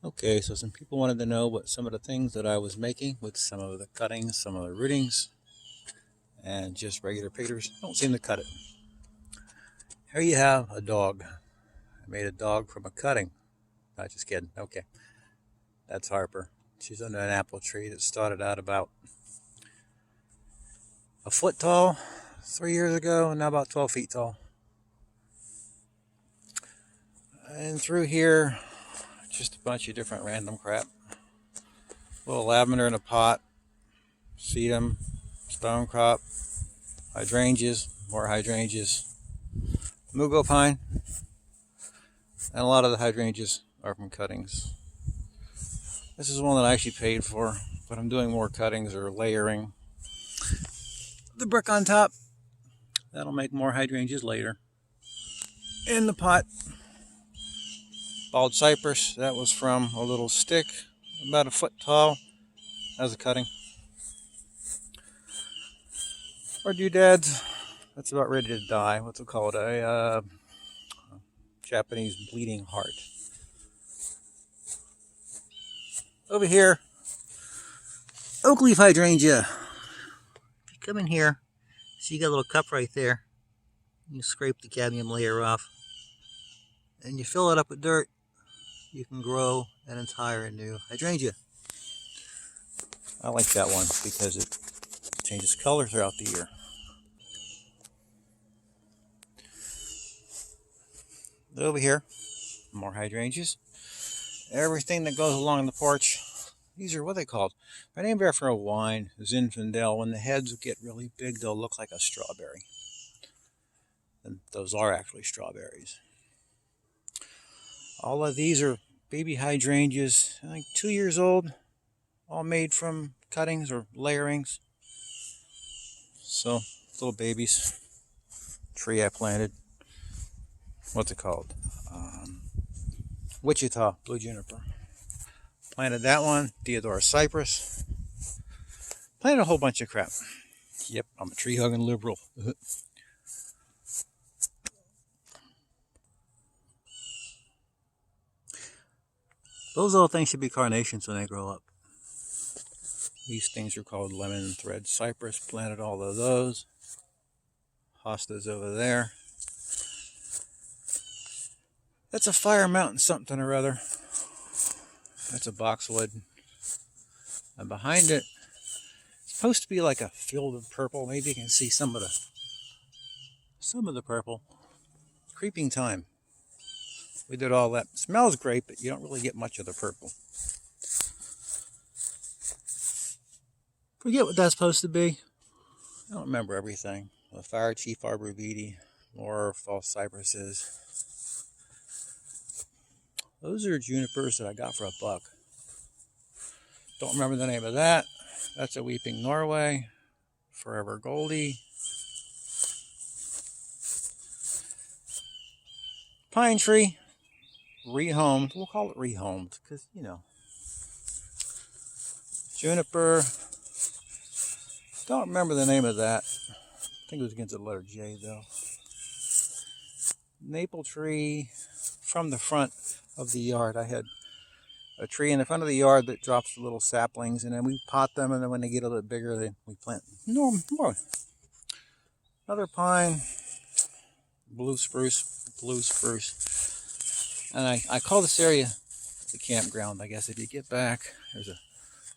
Okay, so some people wanted to know what some of the things that I was making with some of the cuttings, some of the rootings, and just regular pickers don't seem to cut it. Here you have a dog. I made a dog from a cutting. Not just kidding. Okay, that's Harper. She's under an apple tree that started out about a foot tall 3 years ago, and now about 12 feet tall. And through here, just a bunch of different random crap. A little lavender in a pot, sedum, stone crop, hydrangeas, more hydrangeas, mugo pine, and a lot of the hydrangeas are from cuttings. This is one that I actually paid for, but I'm doing more cuttings or layering the brick on top. That'll make more hydrangeas later. In the pot, bald cypress, that was from a little stick about a foot tall as a cutting. Our doodads, that's about ready to die. What's it called? A Japanese bleeding heart. Over here, oak leaf hydrangea. If you come in here, see you got a little cup right there. You scrape the cadmium layer off, and you fill it up with dirt. You can grow an entire new hydrangea. I like that one because it changes color throughout the year. Over here, more hydrangeas. Everything that goes along the porch. These are what they called. They're named after a wine, Zinfandel. When the heads get really big, they'll look like a strawberry. And those are actually strawberries. All of these are baby hydrangeas, I think 2 years old, all made from cuttings or layerings. So, little babies. Tree I planted. What's it called? Wichita blue juniper. Planted that one. Deodara cypress. Planted a whole bunch of crap. Yep, I'm a tree hugging liberal. Those little things should be carnations when they grow up. These things are called lemon thread cypress. Planted all of those. Hostas over there. That's a Fire Mountain something or other. That's a boxwood. And behind it, it's supposed to be like a field of purple. Maybe you can see some of the purple. Creeping thyme. We did all that. It smells great, but you don't really get much of the purple. Forget what that's supposed to be. I don't remember everything. The Fire Chief Arborvitae, more false cypresses. Those are junipers that I got for $1. Don't remember the name of that. That's a Weeping Norway. Forever Goldie. Pine tree. Rehomed. We'll call it rehomed because, Juniper. Don't remember the name of that. I think it was against the letter J, though. Maple tree from the front of the yard. I had a tree in the front of the yard that drops the little saplings, and then we pot them, and then when they get a little bit bigger, then we plant more. Another pine, blue spruce, and I call this area the campground. I guess if you get back, there's a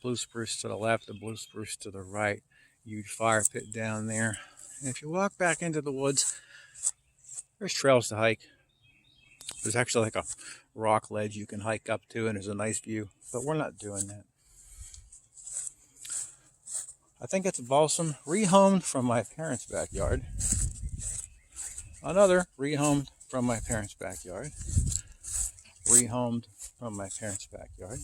blue spruce to the left, a blue spruce to the right, huge fire pit down there. And if you walk back into the woods, there's trails to hike. There's actually like a rock ledge you can hike up to, and there's a nice view, but we're not doing that. I think it's a balsam, rehomed from my parents' backyard. Another rehomed from my parents' backyard. Rehomed from my parents' backyard.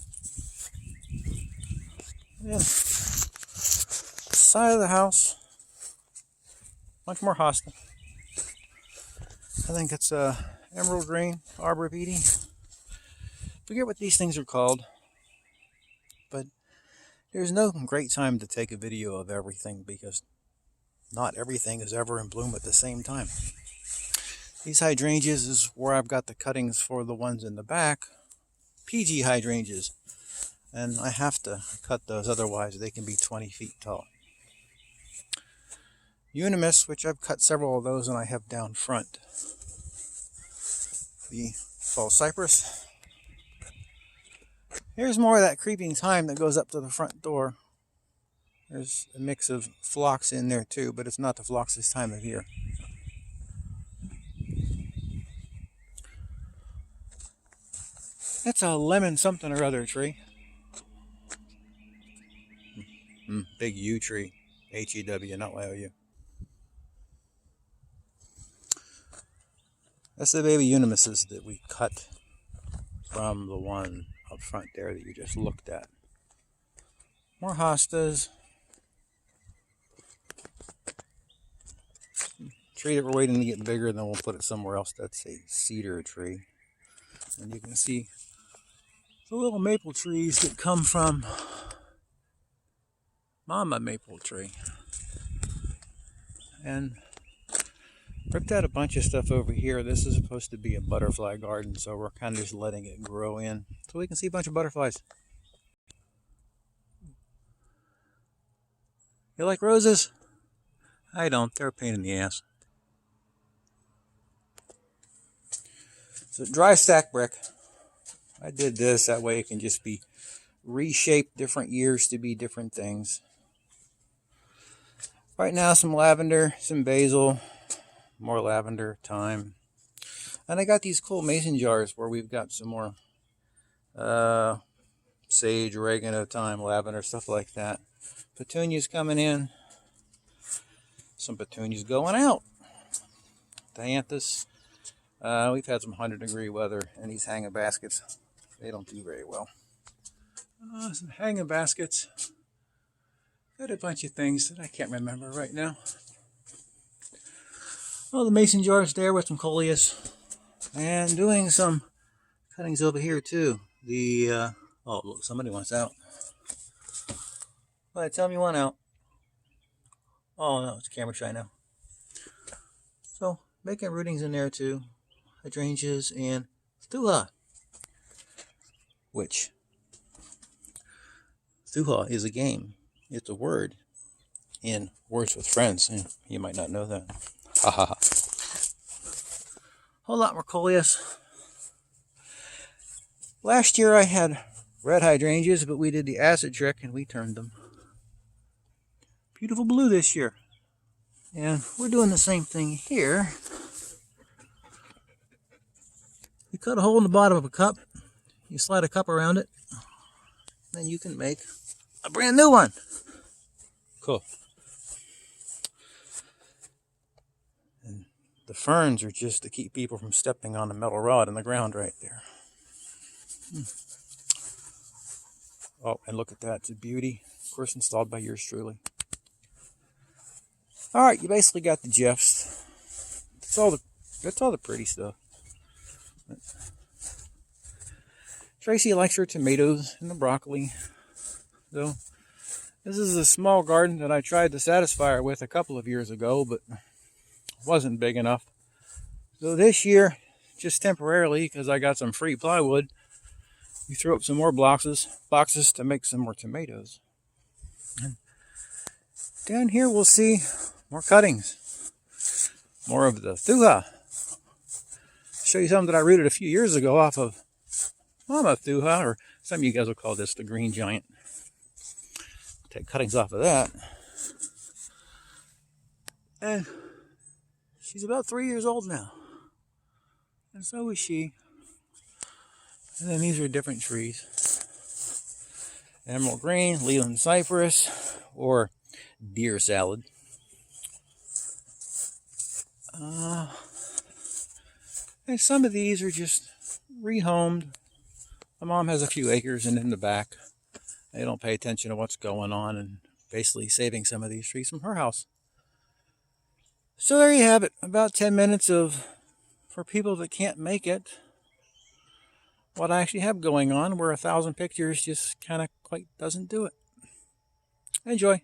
And side of the house, much more hosta. I think it's emerald green, arborvitae. Forget what these things are called, but there's no great time to take a video of everything because not everything is ever in bloom at the same time. These hydrangeas is where I've got the cuttings for the ones in the back. PG hydrangeas. And I have to cut those, otherwise they can be 20 feet tall. Unimus, which I've cut several of those and I have down front. The fall cypress. Here's more of that creeping thyme that goes up to the front door. There's a mix of phlox in there too, but it's not the phlox this time of year. That's a lemon something or other tree. Big yew tree. H-E-W, not Y-O-U. That's the baby unimuses that we cut from the one up front there that you just looked at. More hostas. Tree that we're waiting to get bigger, then we'll put it somewhere else. That's a cedar tree. And you can see the little maple trees that come from Mama Maple Tree. And ripped out a bunch of stuff over here. This is supposed to be a butterfly garden, so we're kind of just letting it grow in so we can see a bunch of butterflies. You like roses? I don't. They're a pain in the ass. So dry stack brick. I did this that way it can just be reshaped different years to be different things. Right now some lavender, some basil, more lavender, thyme. And I got these cool mason jars where we've got some more sage, oregano, thyme, lavender, stuff like that. Petunias coming in. Some petunias going out. Dianthus. We've had some 100-degree weather and these hanging baskets, they don't do very well. Some hanging baskets. Got a bunch of things that I can't remember right now. Oh, the mason jars there with some coleus. And doing some cuttings over here too. The, oh look, somebody wants out. Well, tell me one out. Oh no, it's camera shy now. So, making rootings in there too. Hydrangeas and thuja. Which, thuja is a game. It's a word in Words with Friends. You might not know that. Ha ha ha. Whole lot more coleus. Last year I had red hydrangeas, but we did the acid trick and we turned them beautiful blue this year. And we're doing the same thing here. You cut a hole in the bottom of a cup, you slide a cup around it, then you can make a brand new one. Cool. And the ferns are just to keep people from stepping on the metal rod in the ground right there. Oh, and look at that. It's a beauty. Of course, installed by yours truly. Alright, you basically got the gist. That's all the pretty stuff. Tracy likes her tomatoes and the broccoli. So, this is a small garden that I tried to satisfy her with a couple of years ago, but wasn't big enough. So this year, just temporarily, because I got some free plywood, we threw up some more boxes to make some more tomatoes. And down here we'll see more cuttings, more of the thuja. Show you something that I rooted a few years ago off of Mama thuja, or some of you guys will call this the green giant. Take cuttings off of that. And she's about 3 years old now. And so is she. And then these are different trees. Emerald green, Leland cypress, or deer salad. And some of these are just rehomed. My mom has a few acres, and in the back, they don't pay attention to what's going on, and basically saving some of these trees from her house. So there you have it. About 10 minutes of, for people that can't make it, what I actually have going on, where 1,000 pictures just kind of quite doesn't do it. Enjoy.